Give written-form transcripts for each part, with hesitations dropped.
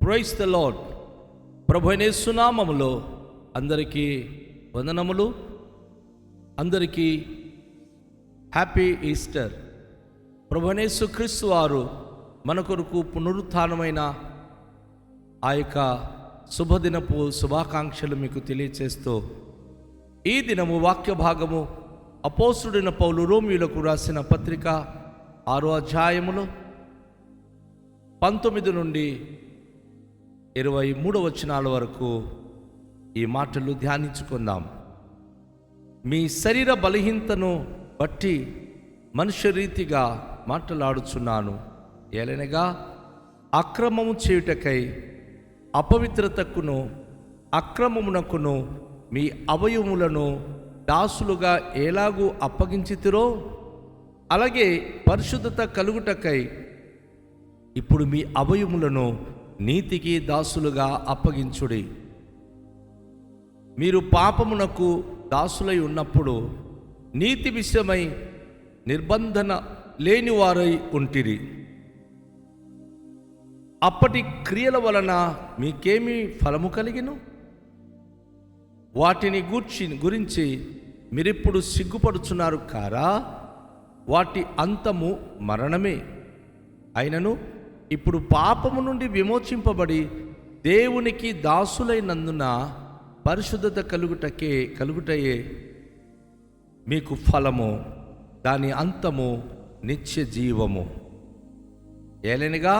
Praise the lord. ప్రభు అయిన యేసు నామములో అందరికీ వందనములు. అందరికీ హ్యాపీ ఈస్టర్. ప్రభు అయిన యేసు క్రీస్తు వారు మన కొరకు పునరుత్థానమైన ఆ యొక్క శుభదినపు శుభాకాంక్షలు మీకు తెలియచేస్తూ ఈ దినము వాక్య భాగము అపోస్తుడైన పౌలు రోమీయులకు రాసిన పత్రిక 6వ అధ్యాయములో 19 నుండి 23 వచనాల వరకు ఈ మాటలు ధ్యానించుకుందాం. మీ శరీర బలహీనతను బట్టి మనుష్య రీతిగా మాట్లాడుచున్నాను. ఏలనగా అక్రమము చేయుటకై అపవిత్రతకును అక్రమమునకును మీ అవయవములను దాసులుగా ఎలాగూ అప్పగించితిరో అలాగే పరిశుద్ధత కలుగుటకై ఇప్పుడు మీ అవయవములను నీతికి దాసులుగా అప్పగించుడి. మీరు పాపమునకు దాసులై ఉన్నప్పుడు నీతి విషయమై నిర్బంధన లేనివారై ఉంటిరి. అప్పటి క్రియల వలన మీకేమీ ఫలము కలిగిను? వాటిని గురించి మీరిప్పుడు సిగ్గుపడుచున్నారు కారా? వాటి అంతము మరణమే. అయినను ఇప్పుడు పాపము నుండి విమోచింపబడి దేవునికి దాసులైనందున పరిశుద్ధత కలుగుటయే మీకు ఫలము, దాని అంతము నిత్య జీవము. ఏలనగా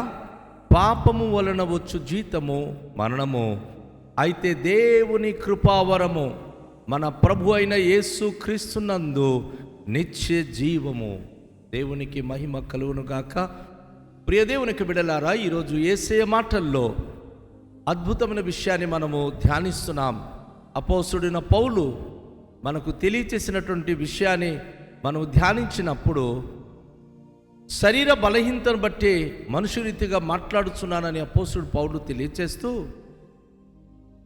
పాపము వలన వచ్చు జీతము మరణము, అయితే దేవుని కృపావరము మన ప్రభు అయిన యేసు క్రీస్తునందు నిత్య జీవము. దేవునికి మహిమ కలుగునుగాక. ప్రియ దేవునికి బిడ్డలారా, ఈరోజు యేసయ్య మాటల్లో అద్భుతమైన విషయాన్ని మనము ధ్యానిస్తున్నాం. అపోస్తుడైన పౌలు మనకు తెలియచేసినటువంటి విషయాన్ని మనం ధ్యానించినప్పుడు శరీర బలహీనతను బట్టి మనుషు రీతిగా మాట్లాడుతున్నానని అపోస్తుడు పౌలు తెలియచేస్తూ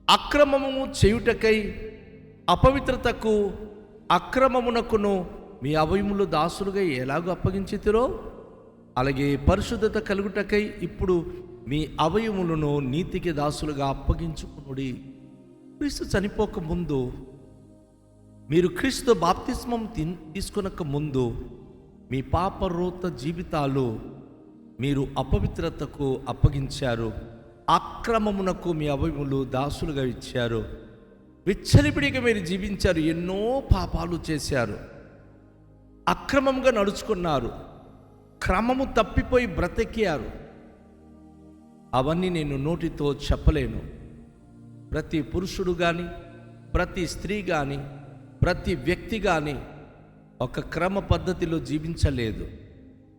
అక్రమము చేయుటకై అపవిత్రతకు అక్రమమునకును మీ అవయములు దాసులుగా ఎలాగో అప్పగించితిరో అలాగే పరిశుద్ధత కలుగుటకై ఇప్పుడు మీ అవయములను నీతికి దాసులుగా అప్పగించుకునుడి. క్రీస్తు చనిపోక ముందు, మీరు క్రీస్తు బాప్తిస్మం తీసుకునక ముందు మీ పాపరోత జీవితాలు మీరు అపవిత్రతకు అప్పగించారు. అక్రమమునకు మీ అవయములు దాసులుగా ఇచ్చారు. విచ్చలిపిడిగా మీరు జీవించారు. ఎన్నో పాపాలు చేశారు. అక్రమంగా నడుచుకున్నారు. క్రమము తప్పిపోయి బ్రతికారు. అవన్నీ నేను నోటితో చెప్పలేను. ప్రతి పురుషుడు కానీ, ప్రతి స్త్రీ కానీ, ప్రతి వ్యక్తి కానీ ఒక క్రమ పద్ధతిలో జీవించలేదు.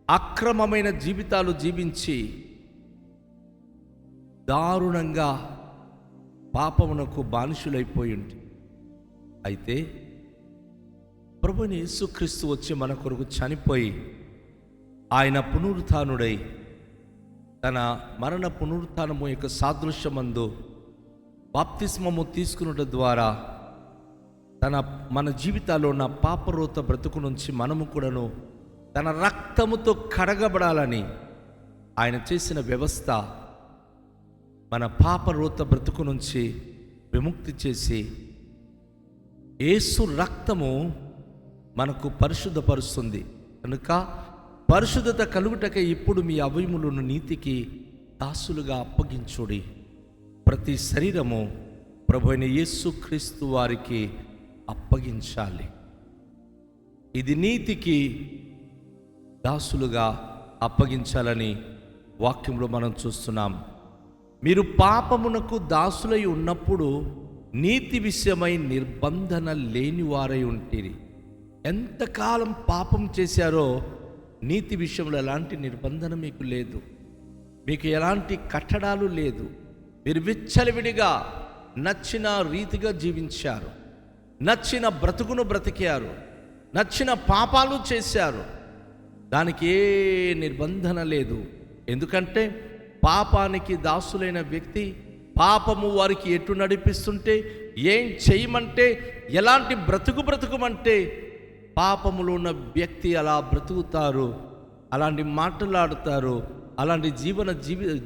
అక్రమమైన జీవితాలు జీవించి దారుణంగా పాపమునకు బానిసులైపోయి ఉంటుంది. అయితే ప్రభువైన యేసుక్రీస్తు వచ్చి మన కొరకు చనిపోయి ఆయన పునరుత్థానుడై తన మరణ పునరుత్థానము యొక్క సాదృశ్యమందు బాప్తిస్మము తీసుకున్నట ద్వారా మన జీవితాల్లో ఉన్న పాపరోత బ్రతుకు నుంచి మనము కూడాను తన రక్తముతో కడగబడాలని ఆయన చేసిన వ్యవస్థ మన పాపరోత బ్రతుకు నుంచి విముక్తి చేసి యేసు రక్తము మనకు పరిశుద్ధపరుస్తుంది. కనుక పరిశుద్ధత కలుగుటకై ఇప్పుడు మీ అవయములను నీతికి దాసులుగా అప్పగించుడి. ప్రతి శరీరము ప్రభు అయిన యేసు క్రీస్తు వారికి అప్పగించాలి. ఇది నీతికి దాసులుగా అప్పగించాలని వాక్యంలో మనం చూస్తున్నాం. మీరు పాపమునకు దాసులై ఉన్నప్పుడు నీతి విషయమై నిర్బంధన లేనివారై ఉంటిరి. ఎంతకాలం పాపం చేశారో నీతి విషయంలో ఎలాంటి నిర్బంధన మీకు లేదు. మీకు ఎలాంటి కట్టడాలు లేదు. మీరు విచ్చలవిడిగా నచ్చిన రీతిగా జీవించారు. నచ్చిన బ్రతుకును బ్రతికారు. నచ్చిన పాపాలు చేశారు. దానికి ఏ నిర్బంధన లేదు. ఎందుకంటే పాపానికి దాసులైన వ్యక్తి పాపము వారికి ఎటు నడిపిస్తుంటే, ఏం చేయమంటే, ఎలాంటి బ్రతుకుమంటే పాపములో ఉన్న వ్యక్తి అలా బ్రతుకుతారు. అలాంటి మాట్లాడుతారు. అలాంటి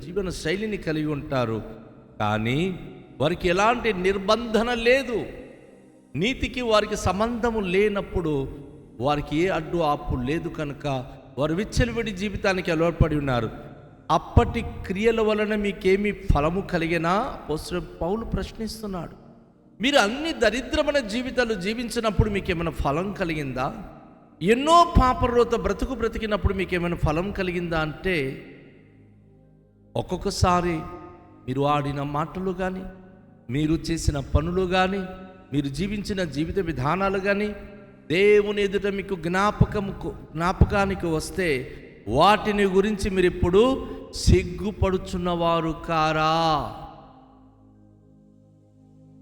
జీవన శైలిని కలిగి ఉంటారు. కానీ వారికి ఎలాంటి నిర్బంధన లేదు. నీతికి వారికి సంబంధము లేనప్పుడు వారికి ఏ అడ్డు ఆపు లేదు కనుక వారు విచ్చలవిడి జీవితానికి అలవాటుపడి ఉన్నారు. అప్పటి క్రియల వలన మీకేమీ ఫలము కలిగినా అపోస్తలుడైన పౌలు ప్రశ్నిస్తున్నాడు. మీరు అన్ని దరిద్రమైన జీవితాలు జీవించినప్పుడు మీకేమైనా ఫలం కలిగిందా? ఎన్నో పాపరోత బ్రతికినప్పుడు మీకేమైనా ఫలం కలిగిందా అంటే, ఒక్కొక్కసారి మీరు ఆడిన మాటలు కానీ, మీరు చేసిన పనులు కానీ, మీరు జీవించిన జీవిత విధానాలు కానీ దేవుని ఎదుట మీకు జ్ఞాపకానికి వస్తే వాటిని గురించి మీరు ఇప్పుడు సిగ్గుపడుచున్నవారు కారా?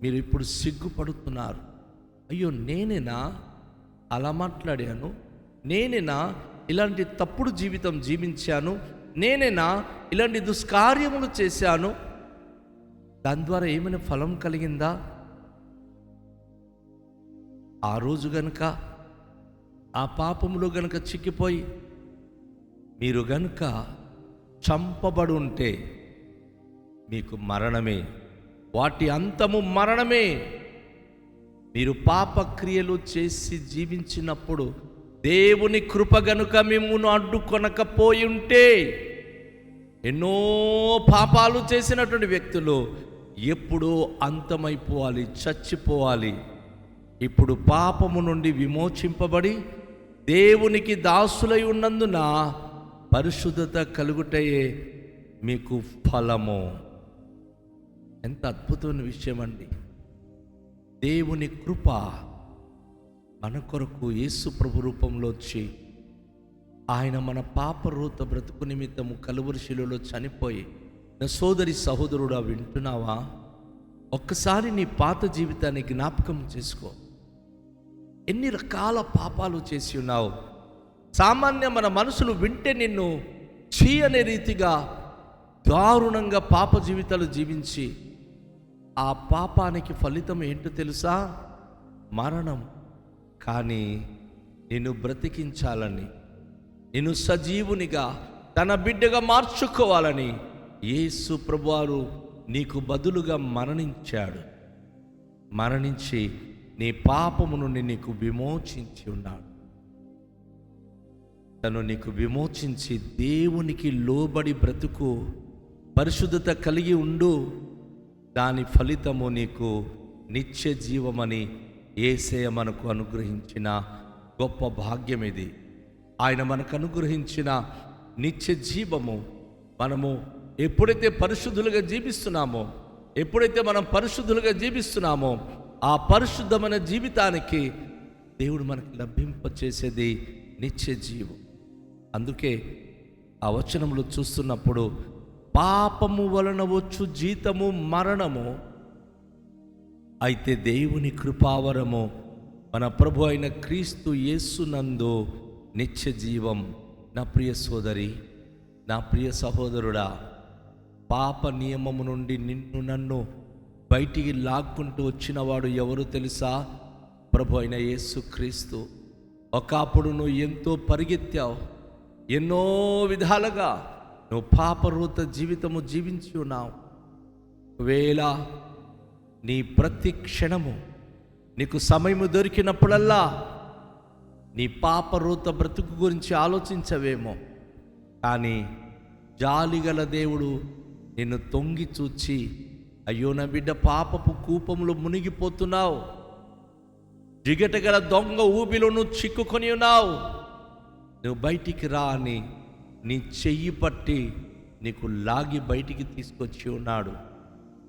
మీరు ఇప్పుడు సిగ్గుపడుతున్నారు. అయ్యో, నేనేనా అలా మాట్లాడాను? నేనేనా ఇలాంటి తప్పుడు జీవితం జీవించాను? నేనేనా ఇలాంటి దుష్కార్యములు చేశాను? దాని ద్వారా ఏమైనా ఫలం కలిగిందా? ఆ రోజు గనుక ఆ పాపములో గనుక చిక్కిపోయి మీరు గనుక చంపబడి ఉంటే మీకు మరణమే, వాటి అంతము మరణమే. మీరు పాపక్రియలు చేసి జీవించినప్పుడు దేవుని కృప గనుక మిమ్మును అడ్డుకొనకపోయి ఉంటే, ఎన్నో పాపాలు చేసినటువంటి వ్యక్తులు ఎప్పుడూ అంతమైపోవాలి, చచ్చిపోవాలి. ఇప్పుడు పాపము నుండి విమోచింపబడి దేవునికి దాసులై ఉన్నందున పరిశుద్ధత కలుగుటయే మీకు ఫలము. ఎంత అద్భుతమైన విషయం అండి! దేవుని కృప మన కొరకు యేసు ప్రభు రూపంలో వచ్చి ఆయన మన పాపరూత బ్రతుకు నిమిత్తము కలువరి శిలువలో చనిపోయి, నా సోదరి సహోదరుడా వింటున్నావా? ఒక్కసారి నీ పాత జీవితాన్ని జ్ఞాపకం చేసుకో. ఎన్ని రకాల పాపాలు చేసి ఉన్నావు. సామాన్య మన మనసులు వింటే నిన్ను చీ అనే రీతిగా దారుణంగా పాప జీవితాలు జీవించి ఆ పాపానికి ఫలితం ఏంటో తెలుసా? మరణం. కానీ నిన్ను బ్రతికించాలని, నిన్ను సజీవునిగా తన బిడ్డగా మార్చుకోవాలని యేసు ప్రభువారు నీకు బదులుగా మరణించాడు. మరణించి నీ పాపము నుండి నీకు విమోచించి ఉన్నాడు. తను నీకు విమోచించి దేవునికి లోబడి బ్రతుకు, పరిశుద్ధత కలిగి ఉండు. దాని ఫలితము నీకు నిత్య జీవమని యేసయ్య మనకు అనుగ్రహించిన గొప్ప భాగ్యం ఇది. ఆయన మనకు అనుగ్రహించిన నిత్య జీవము మనము ఎప్పుడైతే పరిశుద్ధులుగా జీవిస్తున్నామో ఆ పరిశుద్ధమైన జీవితానికి దేవుడు మనకు లభింపచేసేది నిత్య జీవం. అందుకే ఆ వచనములు చూస్తున్నప్పుడు పాపము వలన వచ్చు జీతము మరణము, అయితే దేవుని కృపావరము మన ప్రభు అయిన క్రీస్తు యేసునందు నిత్య జీవం. నా ప్రియ సోదరి, నా ప్రియ సహోదరుడా, పాప నియమము నుండి నన్ను బయటికి లాక్కుంటూ వచ్చినవాడు ఎవరు తెలుసా? ప్రభు అయిన యేసు క్రీస్తు. ఒకప్పుడు నువ్వు ఎంతో పరిగెత్తావు, ఎన్నో విధాలుగా నువ్వు పాపరూత జీవితము జీవించి ఉన్నావు. ఒకవేళ నీ ప్రతి క్షణము నీకు సమయము దొరికినప్పుడల్లా నీ పాపరూత బ్రతుకు గురించి ఆలోచించవేమో, కానీ జాలిగల దేవుడు నిన్ను తొంగి చూచి, అయ్యో నా బిడ్డ, పాపపు కూపంలో మునిగిపోతున్నావు, జిగటగల దొంగ ఊబిలో నువ్వు చిక్కుకొని ఉన్నావు, నువ్వు బయటికి రా అని నీ చెయ్యి పట్టి నీకు లాగి బయటికి తీసుకొచ్చి ఉన్నాడు.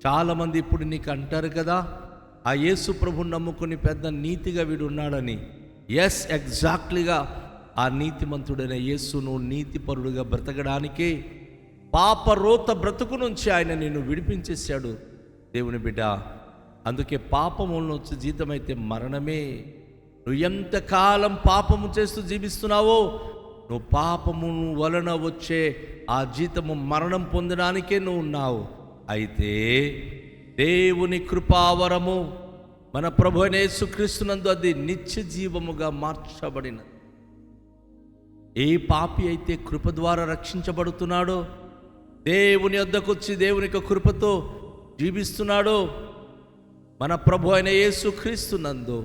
చాలామంది ఇప్పుడు నీకు అంటారు కదా, ఆ యేసు ప్రభుని నమ్ముకుని పెద్ద నీతిగా వీడు ఉన్నాడని. ఎస్, ఎగ్జాక్ట్లీగా ఆ నీతిమంతుడైన యేసును నీతిపరుడుగా బ్రతకడానికి పాపరోత బ్రతుకు నుంచి ఆయన నిన్ను విడిపించేశాడు దేవుని బిడ్డ. అందుకే పాపము వచ్చే జీతం అయితే మరణమే. నువ్వు ఎంతకాలం పాపము చేస్తూ జీవిస్తున్నావో, నువ్వు పాపము వలన వచ్చే ఆ జీతము మరణం పొందడానికే నువ్వు ఉన్నావు. అయితే దేవుని కృపావరము మన ప్రభు అయిన యేసుక్రీస్తునందు అది నిత్య జీవముగా మార్చబడిన. ఏ పాపి అయితే కృప ద్వారా రక్షించబడుతున్నాడో, దేవుని వద్దకు వచ్చి దేవుని యొక్క కృపతో జీవిస్తున్నాడో, మన ప్రభు అయిన యేసుక్రీస్తునందు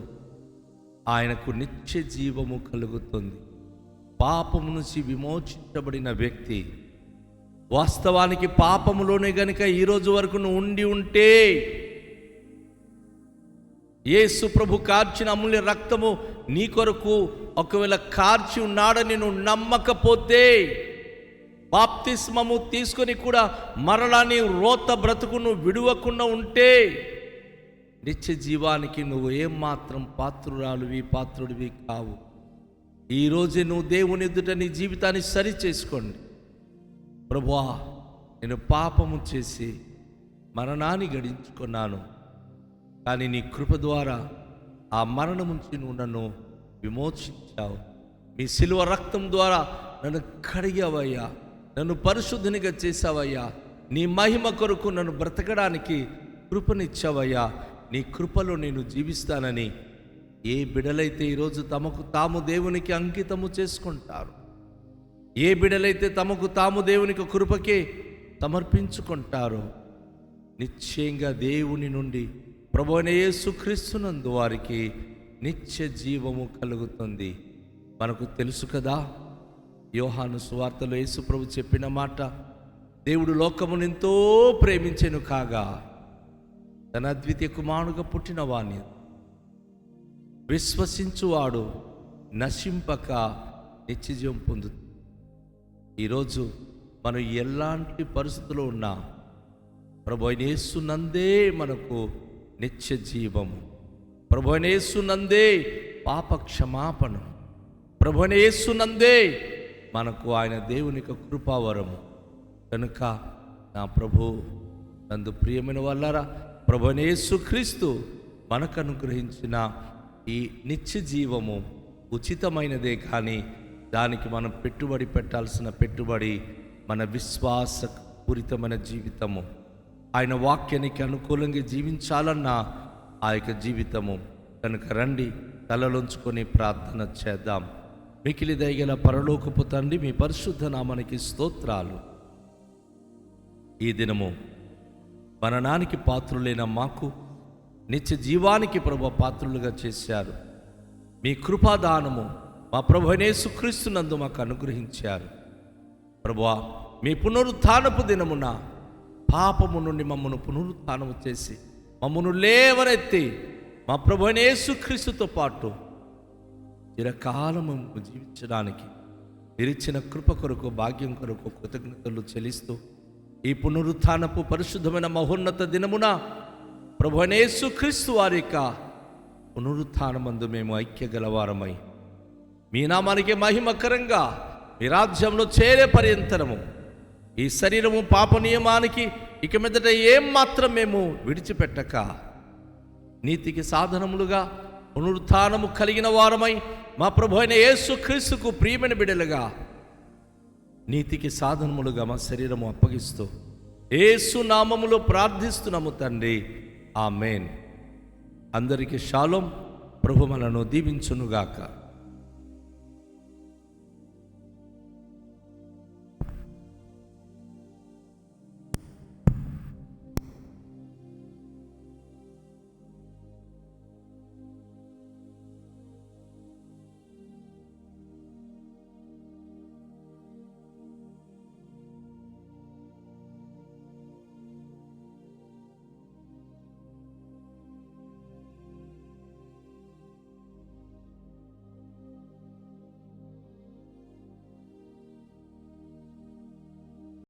ఆయనకు నిత్య జీవము కలుగుతుంది. పాపము నుంచి విమోచించబడిన వ్యక్తి, వాస్తవానికి పాపములోనే గనుక ఈరోజు వరకు నువ్వు ఉండి ఉంటే, యేసు ప్రభు కార్చిన అమూల్య రక్తము నీ కొరకు ఒకవేళ కార్చి ఉన్నాడని నువ్వు నమ్మకపోతే, బాప్తిస్మము తీసుకొని కూడా మరలా నీ రోత బ్రతుకును విడువకుండా ఉంటే, నిత్య జీవానికి నువ్వు ఏమాత్రం పాత్రుడివి కావు. ఈరోజే నువ్వు దేవుని ఎదుట నీ జీవితాన్ని సరి చేసుకోండి. ప్రభువా, నేను పాపము చేసి మరణాన్ని గడించుకున్నాను, కానీ నీ కృప ద్వారా ఆ మరణం నుంచి నువ్వు నన్ను విమోచించావు. మీ శిలువ రక్తం ద్వారా నన్ను కడిగావయ్యా, నన్ను పరిశుద్ధినిగా చేశావయ్యా. నీ మహిమ కొరకు నన్ను బ్రతకడానికి కృపనిచ్చావయ్యా. నీ కృపలో నేను జీవిస్తానని ఏ బిడలైతే ఈరోజు తమకు తాము దేవునికి అంకితము చేసుకుంటారు, ఏ బిడలైతే తమకు తాము దేవునికి కృపకే సమర్పించుకుంటారో, నిశ్చయంగా దేవుని నుండి ప్రభువైన యేసుక్రీస్తునందు వారికి నిత్య జీవము కలుగుతుంది. మనకు తెలుసు కదా, యోహాను సువార్తలో యేసు ప్రభు చెప్పిన మాట, దేవుడు లోకమును ఎంతో ప్రేమించెను కాగా తన అద్వితీయ కుమారుడుగా పుట్టిన వాణ్ణి విశ్వసించువాడు నశింపక నిత్యజీవం పొందుతుంది. ఈరోజు మనం ఎలాంటి పరిస్థితుల్లో ఉన్నా ప్రభువైన యేసునందే మనకు నిత్య జీవము, ప్రభువైన యేసునందే పాప క్షమాపణ, ప్రభువైన యేసునందే మనకు ఆయన దేవుని యొక్క కృపావరము. కనుక నా ప్రభు నందు ప్రియమైన వాళ్ళారా, ప్రభువైన యేసుక్రీస్తు మనకు అనుగ్రహించిన ఈ నిత్య జీవము ఉచితమైనదే, కానీ దానికి మనం పెట్టుబడి పెట్టాల్సిన పెట్టుబడి మన విశ్వాసపూరితమైన జీవితము, ఆయన వాక్యానికి అనుకూలంగా జీవించాలన్న ఆ యొక్క జీవితము. కనుక రండి, తలలోంచుకొని ప్రార్థన చేద్దాం. మికిలి దయగల పరలోకపు తండ్రి, మీ పరిశుద్ధ నామానికి స్తోత్రాలు. ఈ దినము మరణానికి పాత్రులైన మాకు నిత్య జీవానికి ప్రభు పాత్రులుగా చేశారు. మీ కృపాదానము మా ప్రభువైన యేసుక్రీస్తునందు మాకు అనుగ్రహించారు. ప్రభువా, మీ పునరుత్థానపు దినమున పాపము నుండి మమ్మను పునరుత్థానము చేసి మమ్మను లేవనెత్తి మా ప్రభువైన యేసుక్రీస్తుతో పాటు చిరకాలము జీవించడానికి మీరిచ్చిన కృప కొరకు, భాగ్యం కొరకు కృతజ్ఞతలు చెల్లిస్తూ, ఈ పునరుత్థానపు పరిశుద్ధమైన మహోన్నత దినమున ప్రభువైన యేసుక్రీస్తు వారి యొక్క పునరుత్థానమందు మేము ఐక్యగలవారమై మీ నామానికి మహిమకరంగా మీ రాజ్యంలో చేరే పర్యంతరము ఈ శరీరము పాప నియమానికి ఇక మీదట ఏం మాత్రం మేము విడిచిపెట్టక నీతికి సాధనములుగా పునరుత్థానము కలిగిన వారమై మా ప్రభువైన యేసుక్రీస్తుకు ప్రియమైన బిడ్డలుగా నీతికి సాధనములుగా మా శరీరము అప్పగిస్తూ యేసు నామములో ప్రార్థిస్తున్నాము తండ్రి, ఆమేన్. అందరికీ షాలోం. ప్రభు మనను దీవించునుగాక.